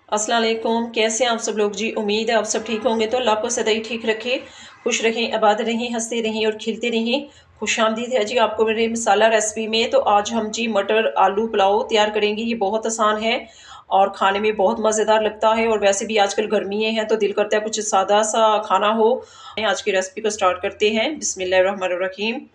अस्सलाम वालेकुम। कैसे हैं आप सब लोग जी? उम्मीद है आप सब ठीक होंगे। तो अल्लाह आपको सदैव ठीक रखे, खुश रहें, आबाद रहें, हंसते रहें और खिलते रहें। खुशामदीद है जी आपको मेरे मसाला रेसिपी में। तो आज हम जी मटर आलू पुलाव तैयार करेंगे। ये बहुत आसान है और खाने में बहुत मज़ेदार लगता है। और वैसे भी आजकल गर्मियाँ हैं तो दिल करता है कुछ सादा सा खाना हो। आज की रेसिपी को स्टार्ट करते हैं। बिस्मिल्लाहिर्रहमानिर्रहीम।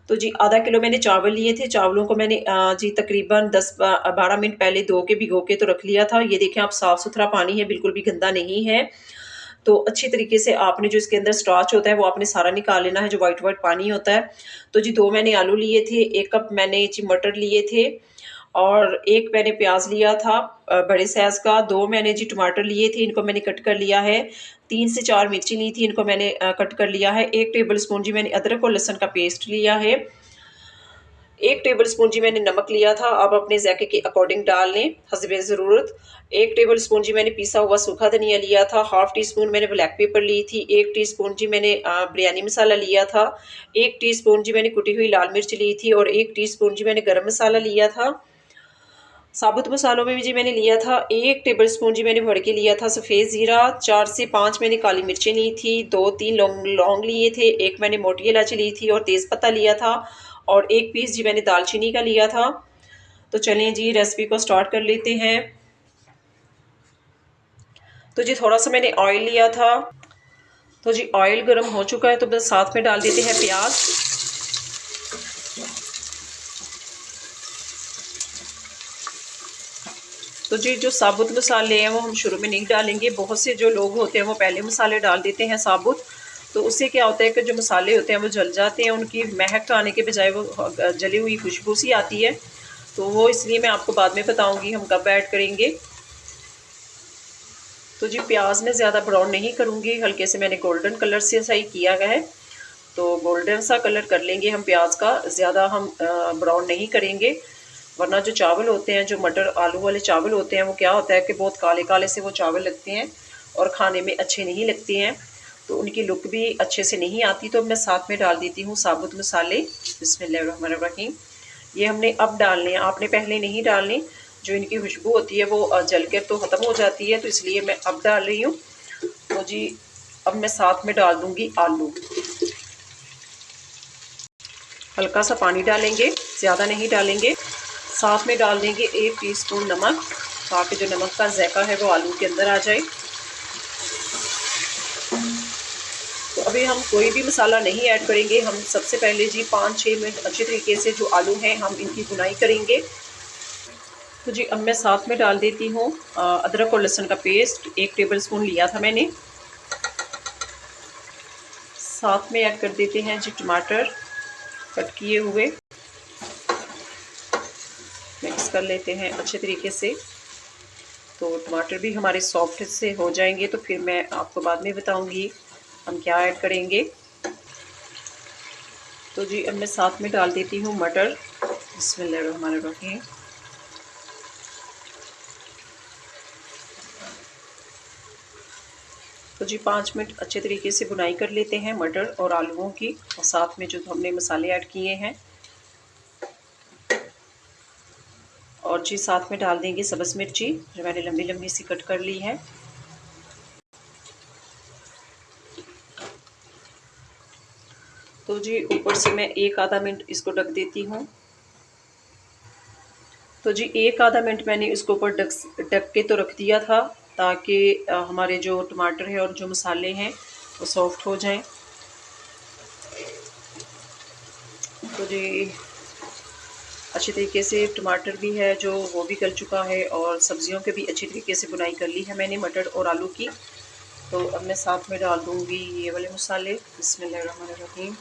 तो जी आधा किलो मैंने चावल लिए थे। चावलों को मैंने जी तकरीबन 10-12 मिनट पहले धो के भिगो के तो रख लिया था। ये देखें आप, साफ सुथरा पानी है, बिल्कुल भी गंदा नहीं है। तो अच्छी तरीके से आपने जो इसके अंदर स्टार्च होता है वो आपने सारा निकाल लेना है, जो वाइट वाइट पानी होता है। तो जी 2 मैंने आलू लिए थे, 1 कप मैंने जी मटर लिए थे और 1 मैंने प्याज लिया था बड़े साइज़ का। 2 मैंने जी टमाटर लिए थे, इनको मैंने कट कर लिया है। 3 से 4 मिर्ची ली थी, इनको मैंने कट कर लिया है। 1 टेबल स्पून जी मैंने अदरक और लहसुन का पेस्ट लिया है। 1 टेबल स्पून जी मैंने नमक लिया था, आप अपने ज़ायके के अकॉर्डिंग डाल लें हस्बे ज़रूरत। 1 टेबल स्पून जी मैंने पिसा हुआ सूखा धनिया लिया था। हाफ़ टी स्पून मैंने ब्लैक पेपर ली थी। 1 टीस्पून जी मैंने बिरयानी मसाला लिया था। 1 टीस्पून जी मैंने कुटी हुई लाल मिर्च ली थी और 1 टीस्पून जी मैंने गरम मसाला लिया था। साबुत मसालों में भी जी मैंने लिया था 1 टेबल स्पून जी मैंने भर के लिया था सफ़ेद ज़ीरा। 4 से 5 मैंने काली मिर्चें ली थी। 2-3 लौंग लिए थे। 1 मैंने मोटी इलायची ली थी और तेज़ पत्ता लिया था और 1 पीस जी मैंने दालचीनी का लिया था। तो चलें जी रेसिपी को स्टार्ट कर लेते हैं। तो जी थोड़ा सा मैंने ऑयल लिया था। तो जी ऑयल गर्म हो चुका है तो बस साथ में डाल देते हैं प्याज। तो जी जो साबुत मसाले हैं वो हम शुरू में नहीं डालेंगे। बहुत से जो लोग होते हैं वो पहले मसाले डाल देते हैं साबुत। तो उससे क्या होता है कि जो मसाले होते हैं वो जल जाते हैं, उनकी महक आने के बजाय वो जली हुई खुशबू सी आती है। तो वो इसलिए मैं आपको बाद में बताऊंगी हम कब ऐड करेंगे। तो जी प्याज में ज़्यादा ब्राउन नहीं करूँगी, हल्के से मैंने गोल्डन कलर से सही किया गया है। तो गोल्डन सा कलर कर लेंगे हम प्याज का, ज़्यादा हम ब्राउन नहीं करेंगे। वरना जो चावल होते हैं, जो मटर आलू वाले चावल होते हैं, वो क्या होता है कि बहुत काले काले से वो चावल लगते हैं और खाने में अच्छे नहीं लगते हैं। तो उनकी लुक भी अच्छे से नहीं आती। तो मैं साथ में डाल देती हूँ साबुत मसाले। बिस्मिल्लाहिर्रहमानिर्रहीम। ये हमने अब डालने हैं, आपने पहले नहीं डालने। जो इनकी खुशबू होती है वो जल कर तो ख़त्म हो जाती है, तो इसलिए मैं अब डाल रही हूँ। तो जी अब मैं साथ में डाल दूँगी आलू। हल्का सा पानी डालेंगे, ज़्यादा नहीं डालेंगे। साथ में डाल देंगे 1 टीस्पून नमक, ताकि जो नमक का ज़ायका है वो आलू के अंदर आ जाए। तो अभी हम कोई भी मसाला नहीं ऐड करेंगे। हम सबसे पहले जी 5-6 मिनट अच्छे तरीके से जो आलू हैं हम इनकी भुनाई करेंगे। तो जी अब मैं साथ में डाल देती हूँ अदरक और लहसुन का पेस्ट। 1 टेबल स्पून लिया था मैंने। साथ में ऐड कर देते हैं जी टमाटर कट किए हुए। मिक्स कर लेते हैं अच्छे तरीके से। तो टमाटर भी हमारे सॉफ्ट से हो जाएंगे तो फिर मैं आपको बाद में बताऊंगी हम क्या ऐड करेंगे। तो जी अब मैं साथ में डाल देती हूँ मटर। बिस्मिल्लाहिर्रहमानिर्रहीम। तो जी 5 मिनट अच्छे तरीके से बुनाई कर लेते हैं मटर और आलूओं की, और साथ में जो हमने मसाले ऐड किए हैं। और जी साथ में डाल देंगे सब्ज़ मिर्ची, जो मैंने लंबी लंबी सी कट कर ली है। तो जी ऊपर से मैं 1-आधा मिनट इसको ढक देती हूँ। तो जी 1-आधा मिनट मैंने इसको ऊपर ढक के तो रख दिया था, ताकि हमारे जो टमाटर है और जो मसाले हैं वो सॉफ्ट हो जाएं। तो जी अच्छी तरीके से टमाटर भी है जो वो भी गल चुका है और सब्जियों के भी अच्छी तरीके से बुनाई कर ली है मैंने मटर और आलू की। तो अब मैं साथ में डाल दूँगी ये वाले मसाले। बिस्मिल्लाहिर्रहमानिर्रहीम।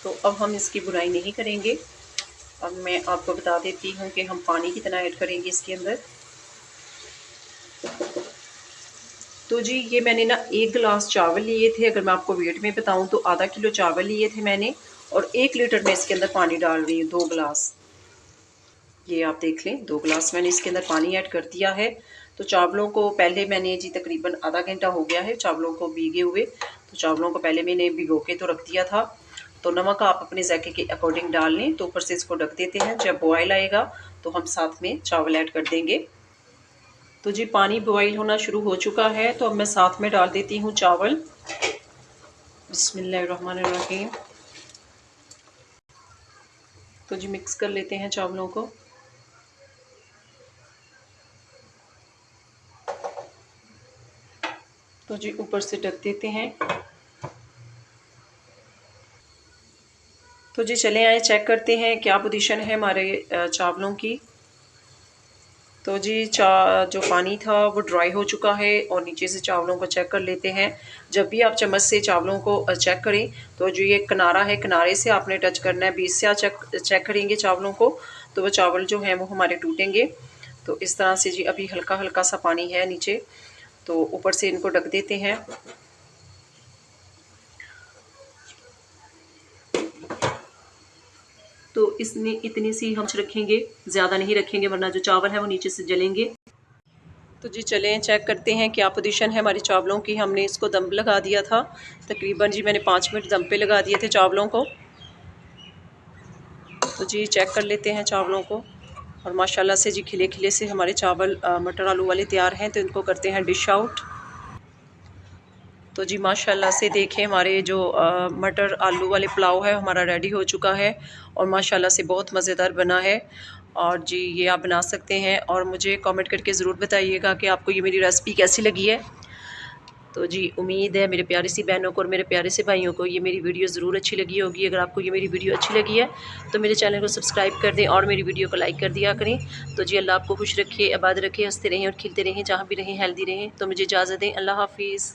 तो अब हम इसकी बुनाई नहीं करेंगे। अब मैं आपको बता देती हूँ कि हम पानी कितना ऐड करेंगे इसके अंदर। तो जी ये मैंने ना 1 गिलास चावल लिए थे। अगर मैं आपको वेट में बताऊँ तो आधा किलो चावल लिए थे मैंने, और 1 लीटर में इसके अंदर पानी डाल रही हूँ, 2 गिलास। ये आप देख लें, 2 गिलास मैंने इसके अंदर पानी ऐड कर दिया है। तो चावलों को पहले मैंने जी तकरीबन आधा घंटा हो गया है चावलों को भीगे हुए। तो चावलों को पहले मैंने भिगो के तो रख दिया था। तो नमक आप अपने ज़ायके के अकॉर्डिंग डाल लें। तो ऊपर से इसको ढक देते हैं। जब बॉयल आएगा तो हम साथ में चावल ऐड कर देंगे। तो जी पानी बॉयल होना शुरू हो चुका है, तो अब मैं साथ में डाल देती हूँ चावल। बिस्मिल्लाहिर्रहमानिर्रहीम। तो जी मिक्स कर लेते हैं चावलों को। तो जी ऊपर से ढक देते हैं। तो जी चले आए चेक करते हैं क्या पोजीशन है हमारे चावलों की। तो जी जो पानी था वो ड्राई हो चुका है और नीचे से चावलों को चेक कर लेते हैं। जब भी आप चम्मच से चावलों को चेक करें तो जो ये किनारा है, किनारे से आपने टच करना है। बीच से आप चेक करेंगे चावलों को तो वो चावल जो हैं वो हमारे टूटेंगे। तो इस तरह से जी अभी हल्का हल्का सा पानी है नीचे, तो ऊपर से इनको ढक देते हैं। तो इसमें इतनी सी हम रखेंगे, ज़्यादा नहीं रखेंगे वरना जो चावल है वो नीचे से जलेंगे। तो जी चलें चेक करते हैं क्या पोजीशन है हमारी चावलों की। हमने इसको दम लगा दिया था, तकरीबन जी मैंने 5 मिनट दम पे लगा दिए थे चावलों को। तो जी चेक कर लेते हैं चावलों को और माशाल्लाह से जी खिले खिले से हमारे चावल मटर आलू वाले तैयार हैं। तो इनको करते हैं डिश आउट। तो जी माशाल्लाह से देखें हमारे जो मटर आलू वाले पुलाव है हमारा रेडी हो चुका है और माशाल्लाह से बहुत मज़ेदार बना है। और जी ये आप बना सकते हैं और मुझे कमेंट करके ज़रूर बताइएगा कि आपको ये मेरी रेसिपी कैसी लगी है। तो जी उम्मीद है मेरे प्यारी सी बहनों को और मेरे प्यारे से भाइयों को ये मेरी वीडियो ज़रूर अच्छी लगी होगी। अगर आपको ये मेरी वीडियो अच्छी लगी है तो मेरे चैनल को सब्सक्राइब कर दें और मेरी वीडियो को लाइक कर दिया करें। तो जी अल्लाह आपको खुश रखे, आबाद रखे, हंसते रहें और खिलते रहें, जहाँ भी रहें हेल्दी रहें। तो मुझे इजाज़त दें। अल्लाह हाफिज़।